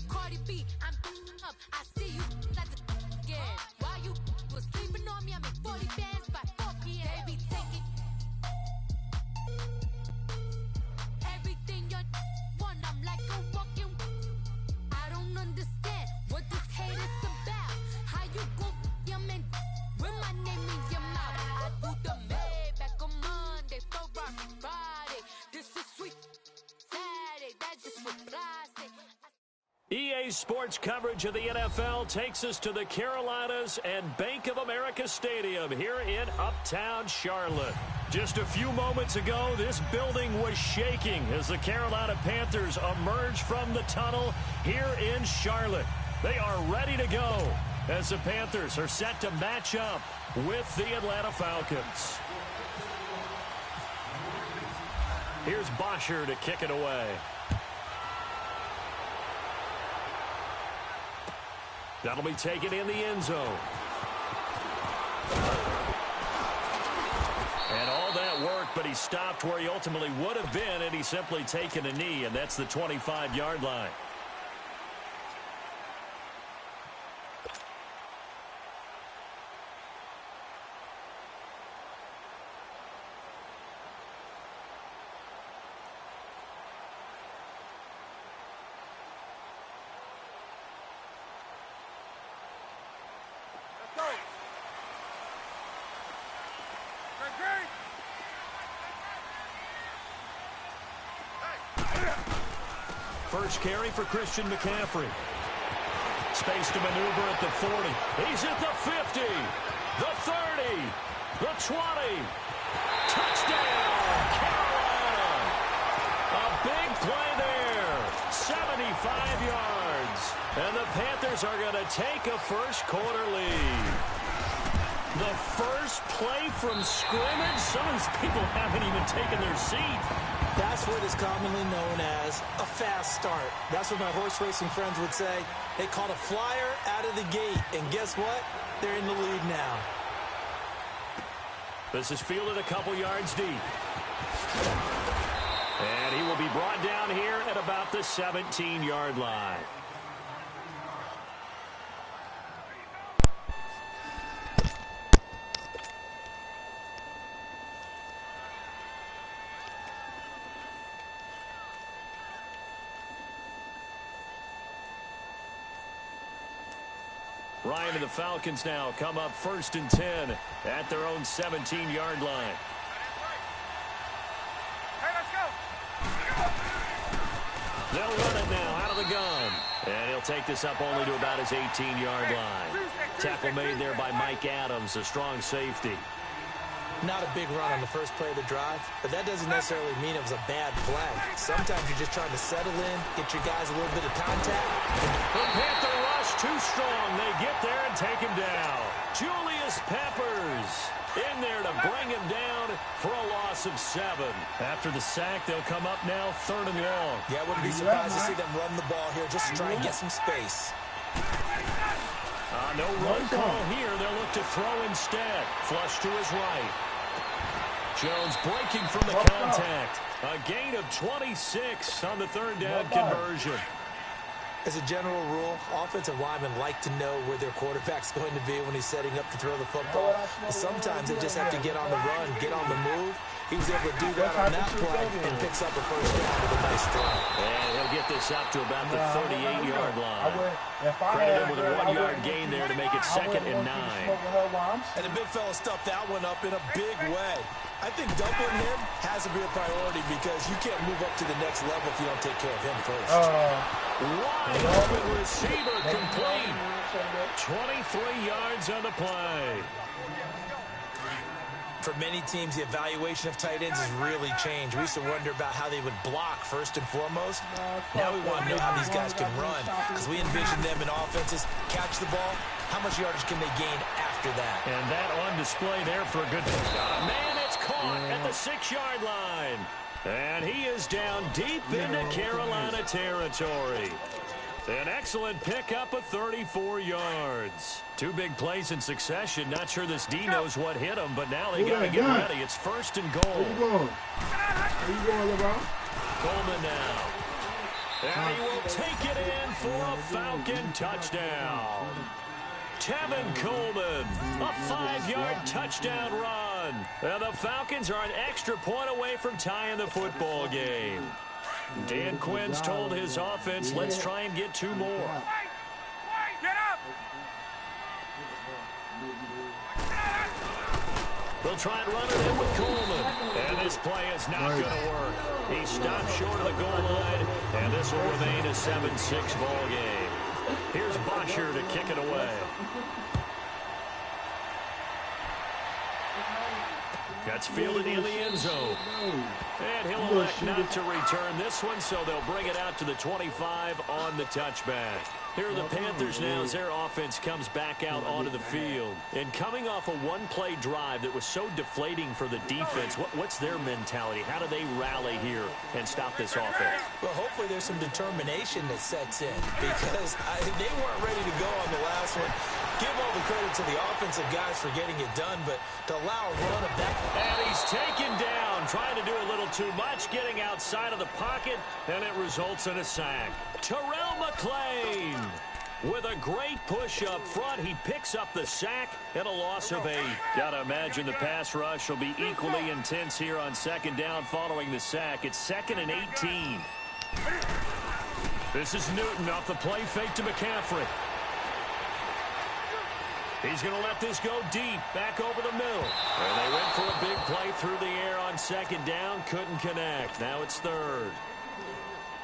Cardi B, I'm up. I see you like the again. While you was sleeping on me, I make 40 bands by 4 p.m. They be taking everything you want. I'm like a walking. I don't understand what this hate is about. How you go your man with my name in your mouth? I do the Maybach on Monday, for Friday. This is sweet Saturday. That's just what I say. EA Sports coverage of the NFL takes us to the Carolinas and Bank of America Stadium here in Uptown Charlotte. Just a few moments ago, this building was shaking as the Carolina Panthers emerged from the tunnel here in Charlotte. They are ready to go as the Panthers are set to match up with the Atlanta Falcons. Here's Bosher to kick it away. That'll be taken in the end zone. And all that work, but he stopped where he ultimately would have been, and he's simply taken a knee, and that's the 25-yard line. First carry for Christian McCaffrey. Space to maneuver at the 40. He's at the 50, the 30, the 20. Touchdown, Carolina. A big play there, 75 yards. And the Panthers are going to take a first-quarter lead. The first play from scrimmage. Some of these people haven't even taken their seat. That's what is commonly known as a fast start. That's what my horse racing friends would say. They caught a flyer out of the gate. And guess what? They're in the lead now. This is fielded a couple yards deep. And he will be brought down here at about the 17-yard line. Ryan and the Falcons now come up 1st and 10 at their own 17-yard line. Hey, let's go. They'll run it now out of the gun. And he'll take this up only to about his 18-yard line. Tackle made there by Mike Adams, a strong safety. Not a big run on the first play of the drive, but that doesn't necessarily mean it was a bad play. Sometimes you're just trying to settle in, get your guys a little bit of contact. The Panther rush too strong. They get there and take him down. Julius Peppers in there to bring him down for a loss of 7. After the sack, they'll come up now 3rd and long. Yeah, I wouldn't be surprised to see them run the ball here just to try and get some space. No run call here. They'll look to throw instead. Flush to his right. Jones breaking from the contact. A gain of 26 on the 3rd down conversion. As a general rule, offensive linemen like to know where their quarterback's going to be when he's setting up to throw the football. But sometimes they just have to get on the run, get on the move. He was able to do that on that play and picks up a first down with a nice throw. And he'll get this up to about the 38-yard line. Credit him with a 1-yard gain there to make it 2nd and 9. And the big fella stuffed that one up in a big way. I think doubling him has to be a priority because you can't move up to the next level if you don't take care of him first. Wide open receiver complete. 23 yards on the play. For many teams, the evaluation of tight ends has really changed. We used to wonder about how they would block first and foremost. Now we want to know how these guys can run because we envision them in offenses catch the ball. How much yardage can they gain after that? And that on display there for a good man. It's caught at the 6-yard line. And he is down deep into Carolina territory. An excellent pickup of 34 yards. 2 big plays in succession. Not sure this D knows what hit him, but now they got to get ready. It's 1st and goal. Where you going? Where you going, LeBron? Coleman now. And he will take it in for a Falcon touchdown. Tevin Coleman, a 5-yard touchdown run. And the Falcons are an extra point away from tying the football game. Dan Quinn's told his offense, let's try and get 2 more. Get up! They'll try and run it in with Coleman. And this play is not going to work. He stopped short of the goal line, and this will remain a 7-6 ball game. Here's Bosher to kick it away. That's fielded in the end zone. And he'll elect not to return this one, so they'll bring it out to the 25 on the touchback. Here are the Panthers now as their offense comes back out onto the field. And coming off a one-play drive that was so deflating for the defense, what's their mentality? How do they rally here and stop this offense? Well, hopefully there's some determination that sets in because they weren't ready to go on the last one. Give all the credit to the offensive guys for getting it done, but to allow a run of that. And he's taken down, trying to do a little too much, getting outside of the pocket, and it results in a sack. Terrell McClain with a great push up front. He picks up the sack and a loss of 8. Gotta imagine the pass rush will be equally intense here on 2nd down following the sack. It's 2nd and 18. This is Newton off the play fake to McCaffrey. He's going to let this go deep, back over the middle. And they went for a big play through the air on 2nd down, couldn't connect. Now it's 3rd.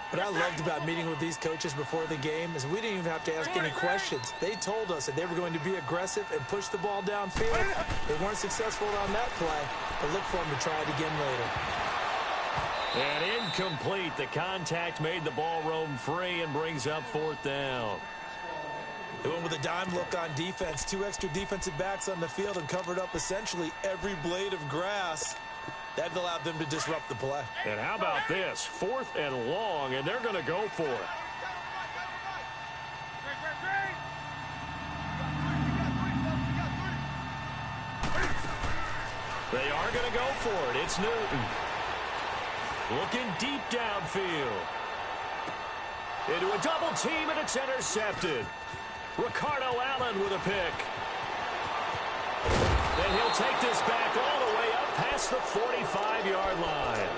What I loved about meeting with these coaches before the game is we didn't even have to ask any questions. They told us that they were going to be aggressive and push the ball downfield. They weren't successful on that play, but look for them to try it again later. And incomplete. The contact made the ball roam free and brings up 4th down. They went with a dime look on defense. 2 extra defensive backs on the field and covered up essentially every blade of grass. That allowed them to disrupt the play. And how about this? 4th and long, and they're going to go for it. They are going to go for it. It's Newton. Looking deep downfield. Into a double team, and it's intercepted. Ricardo Allen with a pick. And he'll take this back all the way up past the 45-yard line.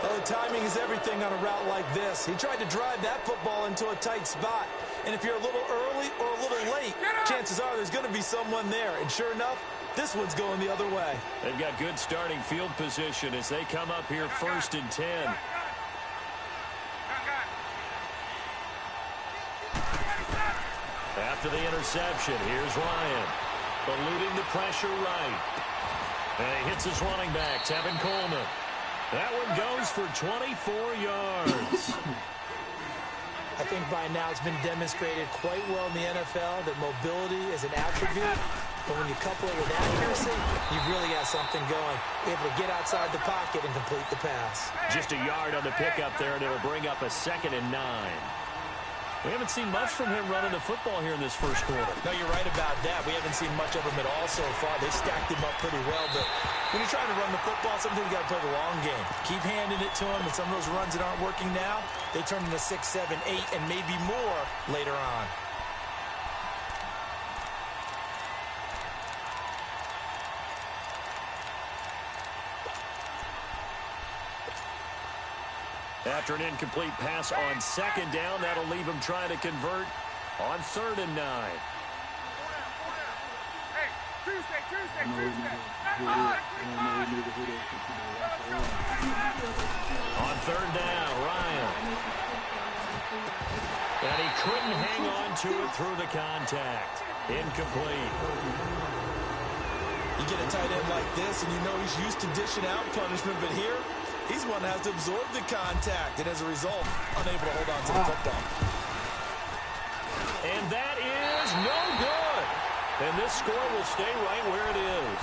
Oh, timing is everything on a route like this. He tried to drive that football into a tight spot. And if you're a little early or a little late, chances are there's going to be someone there. And sure enough, this one's going the other way. They've got good starting field position as they come up here 1st and 10. After the interception, here's Ryan. Eluding the pressure right. And he hits his running back, Tevin Coleman. That one goes for 24 yards. I think by now it's been demonstrated quite well in the NFL that mobility is an attribute. But when you couple it with accuracy, you've really got something going. Able to get outside the pocket and complete the pass. Just a yard on the pickup there, and it'll bring up a 2nd and 9. We haven't seen much from him running the football here in this first quarter. No, you're right about that. We haven't seen much of him at all so far. They stacked him up pretty well, but when you're trying to run the football, sometimes you got to play the long game. Keep handing it to him, and some of those runs that aren't working now, they turn into 6, 7, 8, and maybe more later on. After an incomplete pass on 2nd down, that'll leave him trying to convert on 3rd and 9. Hey, Tuesday. On 3rd down, Ryan. And he couldn't hang on to it through the contact. Incomplete. You get a tight end like this, and you know he's used to dishing out punishment, but here, he's one that has to absorb the contact, and as a result, unable to hold on to the football. And that is no good. And this score will stay right where it is.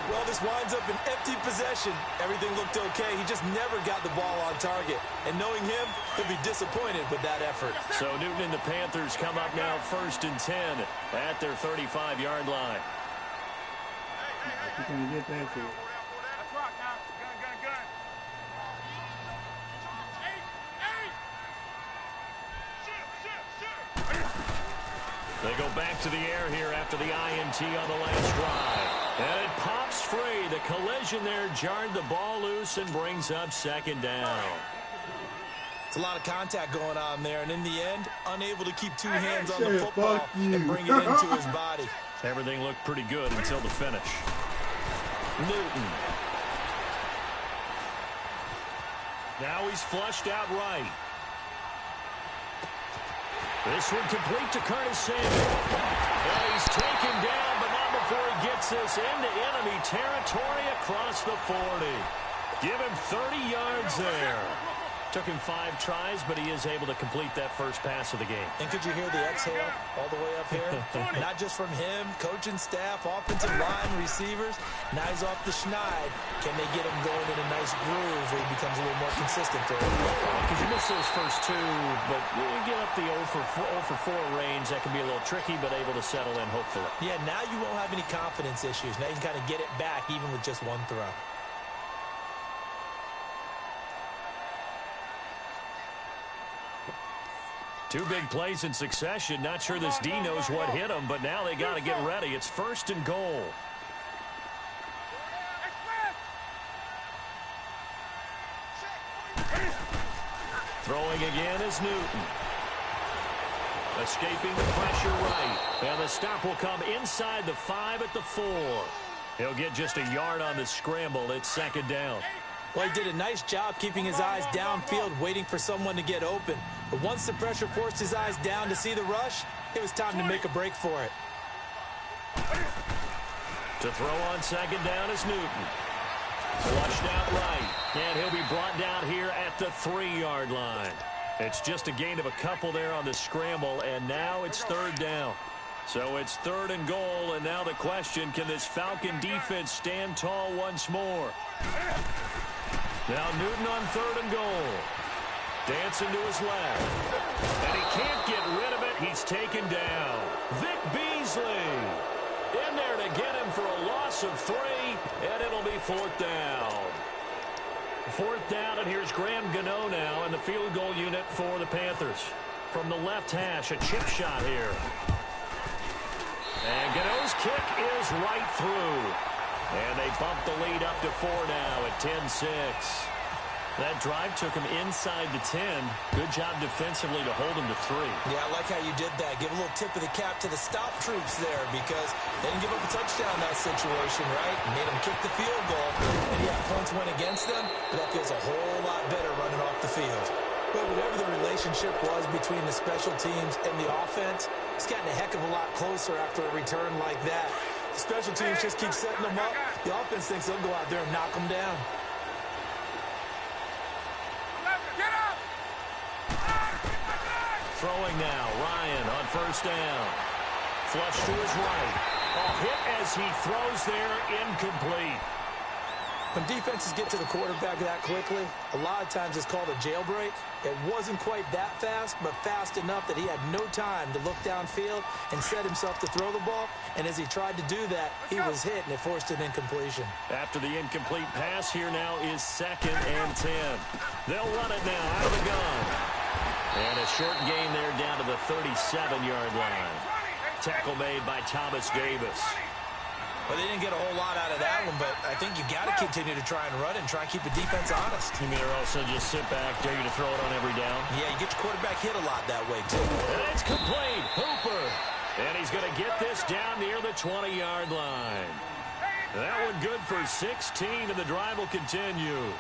Well, this winds up an empty possession. Everything looked okay. He just never got the ball on target. And knowing him, he'll be disappointed with that effort. So Newton and the Panthers come up now 1st and 10 at their 35-yard line. You're going to get that to it. Let's rock now. Gun. They go back to the air here after the INT on the last drive. And it pops free. The collision there jarred the ball loose and brings up second down. It's a lot of contact going on there, and in the end, unable to keep two hands on the football and bring it into his body. Everything looked pretty good until the finish. Newton. Now he's flushed out right. This one complete to Curtis Samuel. And he's taken down, but not before he gets this into enemy territory across the 40. Give him 30 yards there. Took him 5 tries, but he is able to complete that first pass of the game. And could you hear the exhale all the way up here? Not just from him, coaching staff, offensive line, receivers. Now he's off the schneid. Can they get him going in a nice groove where he becomes a little more consistent for him? Because you miss those first 2, but you get up the 0 for 4 range. That can be a little tricky, but able to settle in, hopefully. Yeah, now you won't have any confidence issues. Now you can kind of get it back even with just one throw. Two big plays in succession. Not sure this D knows what hit him, but now they got to get ready. It's 1st and goal. Throwing again is Newton. Escaping the pressure right. And the stop will come inside the 5 at the 4. He'll get just a yard on the scramble. It's 2nd down. Well, he did a nice job keeping his eyes downfield, waiting for someone to get open. But once the pressure forced his eyes down to see the rush, it was time to make a break for it. To throw on 2nd down is Newton. Flushed out right. And he'll be brought down here at the 3-yard line. It's just a gain of a couple there on the scramble, and now it's 3rd down. So it's 3rd and goal, and now the question, can this Falcon defense stand tall once more? Now Newton on 3rd and goal. Dancing to his left. And he can't get rid of it. He's taken down. Vic Beasley in there to get him for a loss of 3, and it'll be 4th down. 4th down, and here's Graham Gano now in the field goal unit for the Panthers. From the left hash, a chip shot here. And Gano's kick is right through. And they bump the lead up to 4 now at 10-6. That drive took him inside the 10. Good job defensively to hold him to 3. Yeah, I like how you did that. Give a little tip of the cap to the stop troops there because they didn't give up a touchdown in that situation, right? Made them kick the field goal. And yeah, points went against them, but that feels a whole lot better running off the field. But whatever the relationship was between the special teams and the offense, it's gotten a heck of a lot closer after a return like that. The special teams just keep setting them up. The offense thinks they'll go out there and knock them down. Throwing now, Ryan on 1st down. Flush to his right. A hit as he throws there, incomplete. When defenses get to the quarterback that quickly, a lot of times it's called a jailbreak. It wasn't quite that fast, but fast enough that he had no time to look downfield and set himself to throw the ball. And as he tried to do that, he was hit, and it forced an incompletion. After the incomplete pass, here now is 2nd and 10. They'll run it now out of the gun. And a short gain there down to the 37-yard line. Tackle made by Thomas Davis. Well, they didn't get a whole lot out of that one, but I think you got to continue to try and run it and try and keep the defense honest. You mean also just sit back, dare you to throw it on every down? Yeah, you get your quarterback hit a lot that way, too. And it's complete. Hooper. And he's going to get this down near the 20-yard line. That one good for 16, and the drive will continue.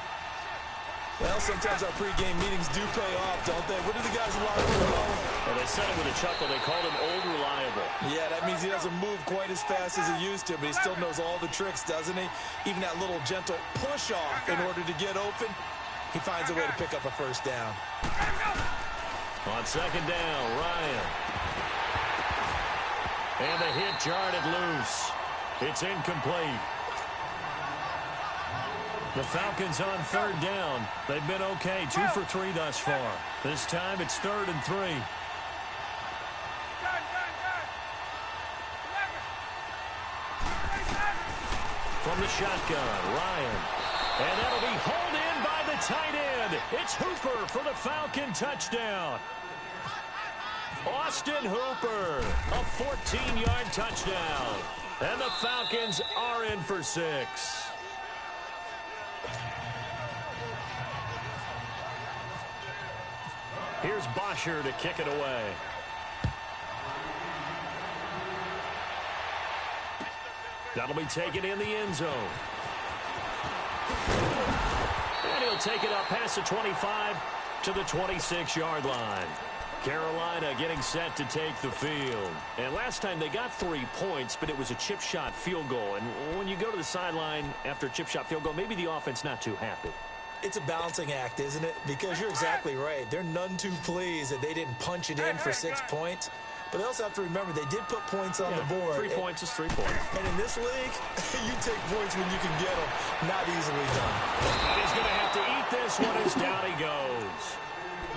Well, sometimes our pregame meetings do pay off, don't they? What do the guys in the locker room call him? Well, they said it with a chuckle. They called him Old Reliable. Yeah, that means he doesn't move quite as fast as he used to, but he still knows all the tricks, doesn't he? Even that little gentle push-off in order to get open, he finds a way to pick up a 1st down. On 2nd down, Ryan. And the hit jarred it loose. It's incomplete. The Falcons on 3rd down. They've been okay, 2 for 3 thus far. This time it's 3rd and 3. From the shotgun, Ryan. And that'll be hauled in by the tight end. It's Hooper for the Falcon touchdown. Austin Hooper, a 14-yard touchdown. And the Falcons are in for 6. Here's Bosher to kick it away. That'll be taken in the end zone. And he'll take it up past the 25 to the 26-yard line. Carolina getting set to take the field. And last time they got 3 points, but it was a chip shot field goal. And when you go to the sideline after a chip shot field goal, maybe the offense not too happy. It's a balancing act, isn't it? Because you're exactly right. They're none too pleased that they didn't punch it in for 6 points. But they also have to remember they did put points on the board. 3 points is 3 points. And in this league, you take points when you can get them. Not easily done. And he's going to have to eat this one as down he goes.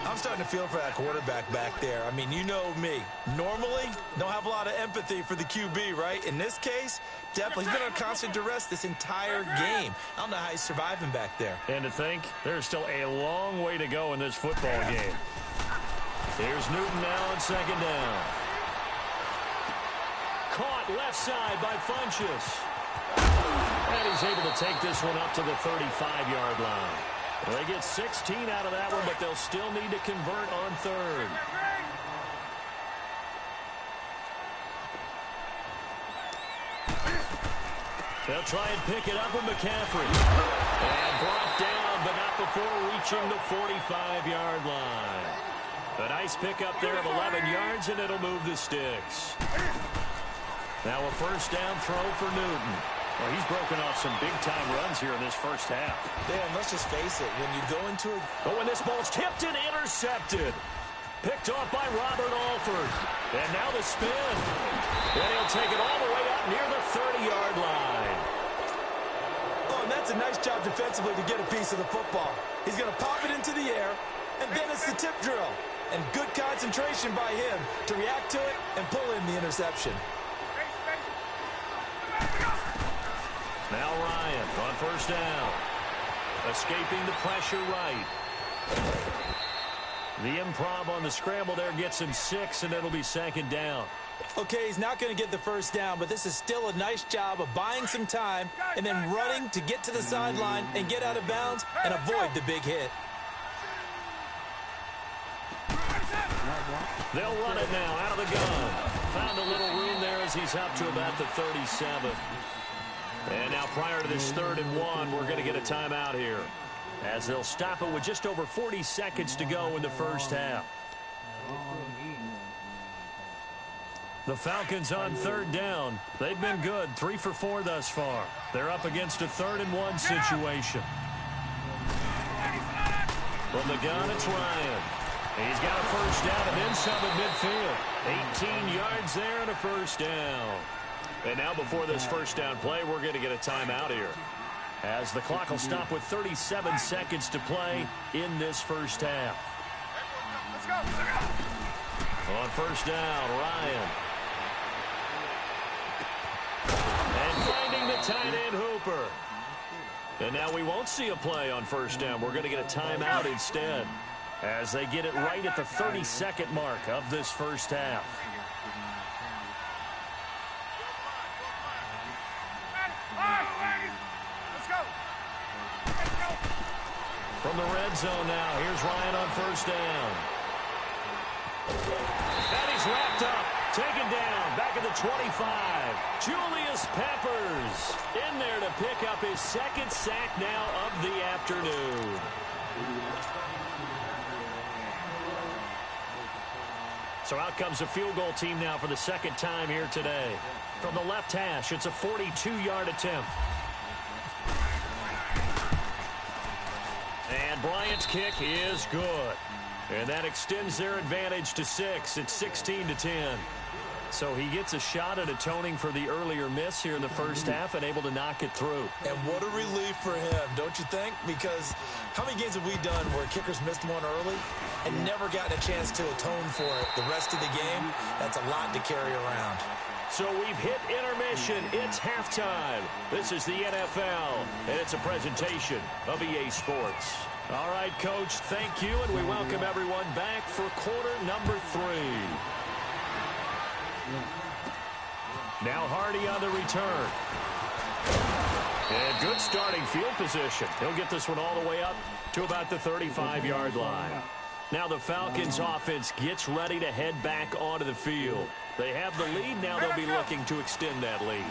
I'm starting to feel for that quarterback back there. I mean, you know me. Normally, don't have a lot of empathy for the QB, right? In this case, definitely. He's been on constant duress this entire game. I don't know how he's surviving back there. And to think, there's still a long way to go in this football game. Here's Newton now on second down. Caught left side by Funchess. And he's able to take this one up to the 35-yard line. Well, they get 16 out of that one, but they'll still need to convert on third. They'll try and pick it up with McCaffrey. And brought down, but not before reaching the 45-yard line. A nice pickup there of 11 yards, and it'll move the sticks. Now a first down throw for Newton. Well, he's broken off some big-time runs here in this first half. Yeah, and let's just face it. When you go into it... But when this ball's tipped and intercepted. Picked off by Robert Alford. And now the spin. And he'll take it all the way up near the 30-yard line. Oh, and that's a nice job defensively to get a piece of the football. He's going to pop it into the air, and then it's the tip drill. And good concentration by him to react to it and pull in the interception. Now Ryan on first down. Escaping the pressure right. The improv on the scramble there gets him 6, and it'll be second down. Okay, he's not going to get the first down, but this is still a nice job of buying some time and then running to get to the sideline and get out of bounds and avoid the big hit. They'll run it now out of the gun. Found a little room there as he's up to about the 37. And now prior to this 3rd and 1, we're going to get a timeout here, as they'll stop it with just over 40 seconds to go in the first half. The Falcons on 3rd down. They've been good, 3 for 4 thus far. They're up against a 3rd and 1 situation. From the gun, it's Ryan. He's got a first down and then some at midfield. 18 yards there and a first down. And now before this first down play, we're going to get a timeout here, as the clock will stop with 37 seconds to play in this first half. Let's go. On first down, Ryan. And finding the tight end, Hooper. And now we won't see a play on first down. We're going to get a timeout instead, as they get it right at the 30-second mark of this first half. From the red zone now, here's Ryan on first down. And he's wrapped up, taken down, back at the 25. Julius Peppers in there to pick up his 2nd sack now of the afternoon. So out comes a field goal team now for the 2nd time here today. From the left hash, it's a 42-yard attempt. And Bryant's kick is good. And that extends their advantage to 6. It's 16-10. So he gets a shot at atoning for the earlier miss here in the first half and able to knock it through. And what a relief for him, don't you think? Because how many games have we done where kickers missed one early and never gotten a chance to atone for it the rest of the game? That's a lot to carry around. So we've hit intermission. It's halftime. This is the NFL, and it's a presentation of EA Sports. All right, Coach, thank you, and we welcome everyone back for quarter number 3. Now Hardy on the return. And good starting field position. He'll get this one all the way up to about the 35-yard line. Now the Falcons offense gets ready to head back onto the field. They have the lead. Now they'll be looking to extend that lead.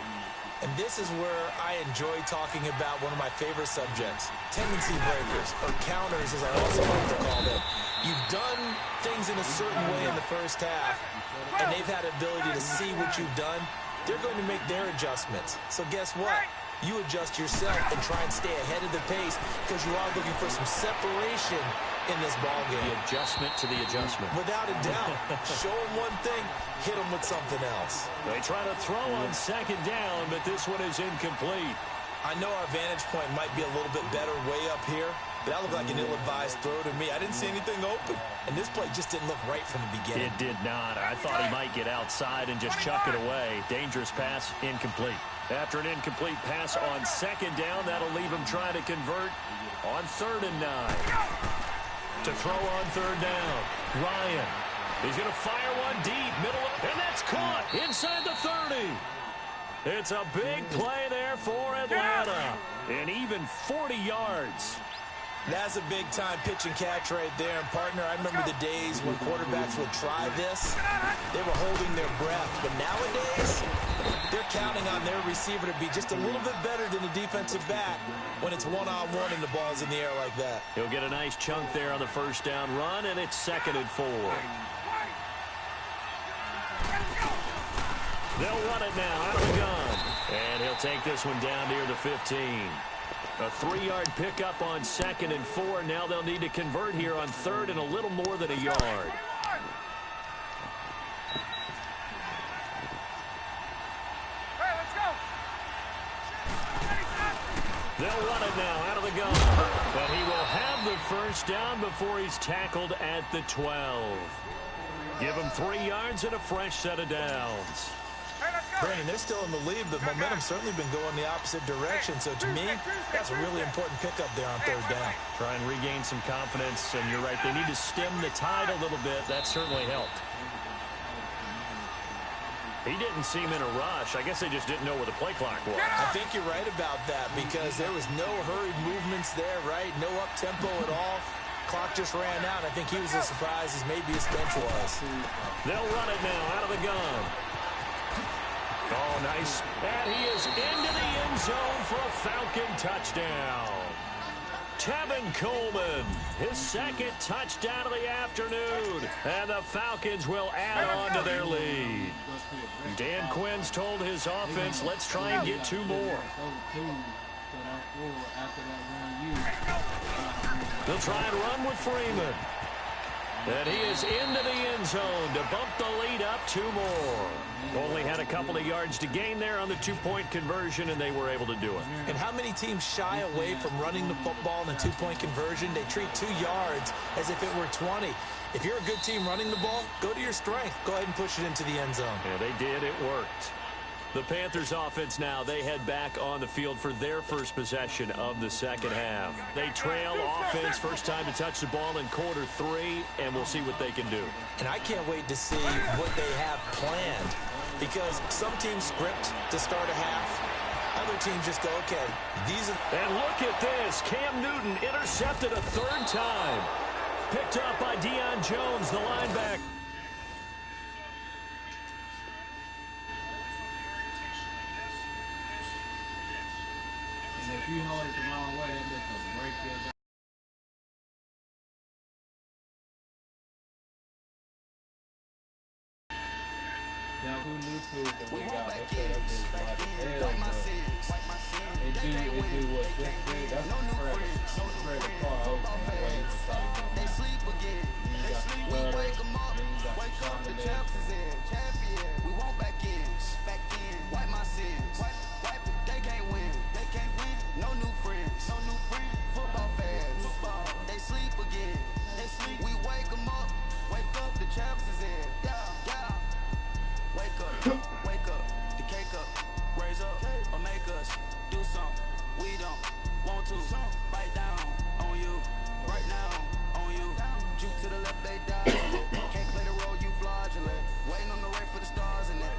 And this is where I enjoy talking about one of my favorite subjects, tendency breakers, or counters as I also like to call them. You've done things in a certain way in the first half, and they've had the ability to see what you've done. They're going to make their adjustments. So guess what? You adjust yourself and try and stay ahead of the pace because you are looking for some separation in this ball game. The adjustment to the adjustment. Without a doubt. Show them one thing, hit them with something else. They try to throw on second down, but this one is incomplete. I know our vantage point might be a little bit better way up here, but that looked like an ill-advised throw to me. I didn't see anything open, and this play just didn't look right from the beginning. It did not. I thought he might get outside and just chuck it away. Dangerous pass, incomplete. After an incomplete pass on second down, that'll leave him trying to convert on 3rd and 9. To throw on 3rd down, Ryan. He's going to fire one deep, middle, and that's caught inside the 30. It's a big play there for Atlanta, and even 40 yards. That's a big-time pitch and catch right there. And, partner, I remember the days when quarterbacks would try this. They were holding their breath. But nowadays, they're counting on their receiver to be just a little bit better than the defensive back when it's one-on-one and the ball's in the air like that. He'll get a nice chunk there on the first down run, and it's 2nd and 4. They'll run it now out of the gun. And he'll take this one down near the 15. A 3-yard pickup on 2nd and 4. Now they'll need to convert here on 3rd and a little more than a yard. They'll run it now out of the gun. But he will have the first down before he's tackled at the 12. Give him 3 yards and a fresh set of downs. Brandon, they're still in the lead, but momentum's certainly been going the opposite direction. So to me, that's a really important pickup there on 3rd down. Try and regain some confidence, and you're right. They need to stem the tide a little bit. That certainly helped. He didn't seem in a rush. I guess they just didn't know where the play clock was. I think you're right about that because there was no hurried movements there, right? No up-tempo at all. Clock just ran out. I think he was as surprised as maybe his bench was. They'll run it now out of the gun. Oh, nice. And he is into the end zone for a Falcon touchdown. Tevin Coleman, his 2nd touchdown of the afternoon. And the Falcons will add on to their lead. Dan Quinn's told his offense, let's try and get 2 more. They'll try and run with Freeman. And he is into the end zone to bump the lead up 2 more. Only had a couple of yards to gain there on the 2-point conversion, and they were able to do it. And how many teams shy away from running the football in a 2-point conversion? They treat 2 yards as if it were 20. If you're a good team running the ball, go to your strength. Go ahead and push it into the end zone. Yeah, they did. It worked. The Panthers offense now, they head back on the field for their first possession of the second half. They trail offense, first time to touch the ball in Q3, and we'll see what they can do. And I can't wait to see what they have planned because some teams script to start a half. Other teams just go, okay, these are... And look at this. Cam Newton intercepted a 3rd time. Picked up by Deion Jones, the linebacker. If you hold it the wrong way, that bitch will break your down. Now who knew to the way out? They said that bitch like hell, but it do what this did. That's the credit car open. That way you can try to get them out. You got the flutter, then you got the combination. We won't back in, wipe my sins. They can't win, no new friends, football fans, they sleep again, we wake them up, the champs is in, yeah, wake up, the cake up, raise up, or make us do something, we don't want to, write down on you, right now, on you, juke to the left, they die, can't play the role, you fraudulent, waiting on the rain for the stars and that.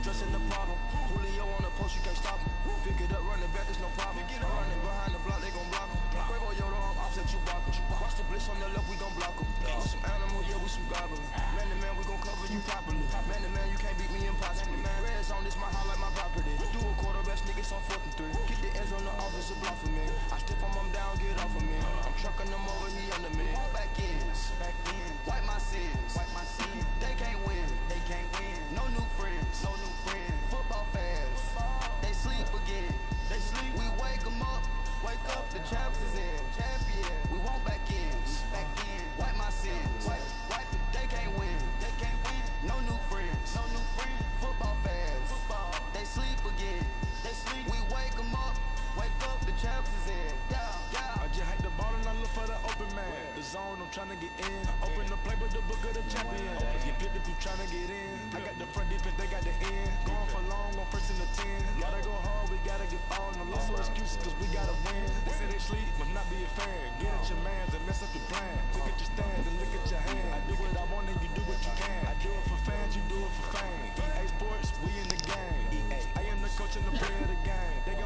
dressing the problem. Julio on the post, you can't stop him. Pick it up, running back, it's no problem. I'm running behind the block, they gon' block him. Quavo Yoda, I'm offset, you block him. Watch the blitz on the left, we gon' block him. We some animal, yeah, we some goblins. Man to man, we gon' cover you properly. Man to man, you can't beat me impossible. Red zone, this my highlight, my property. Do a quarterback, niggas on 4th and 3. Keep the ends on the offensive block for me. I stiff him, I'm down, get off of me. I'm trucking them over, he under me. Back in, wipe my sins, wipe my sins. They can't win, they can't win. No new friends, no new friends. Football fans, they sleep again, they sleep. We wake them up, wake up, the champs is in. Champion, we won't back in, back in. Wipe my sins, wipe it. They can't win, they can't win. No new friends, no new friends. Football fans, they sleep again, they sleep. We wake them up, wake up, the champs is in. I just hate the ball and I look for the open man. The zone, I'm trying to get in. Open the play, but the book of the champion. Get picked if you trying to get in. I got the front defense, they got the end. Going for long on 1st and the 10. Gotta go hard, we gotta get on. No loss or excuses, cause we gotta win. They say they sleep, must not be a fan. Get at your mans and mess up your plan. Look at your stands and look at your hand. I do what I want and you do what you can. I do it for fans, you do it for fame. EA Sports, we in the game. I am the coach and the player of the game. They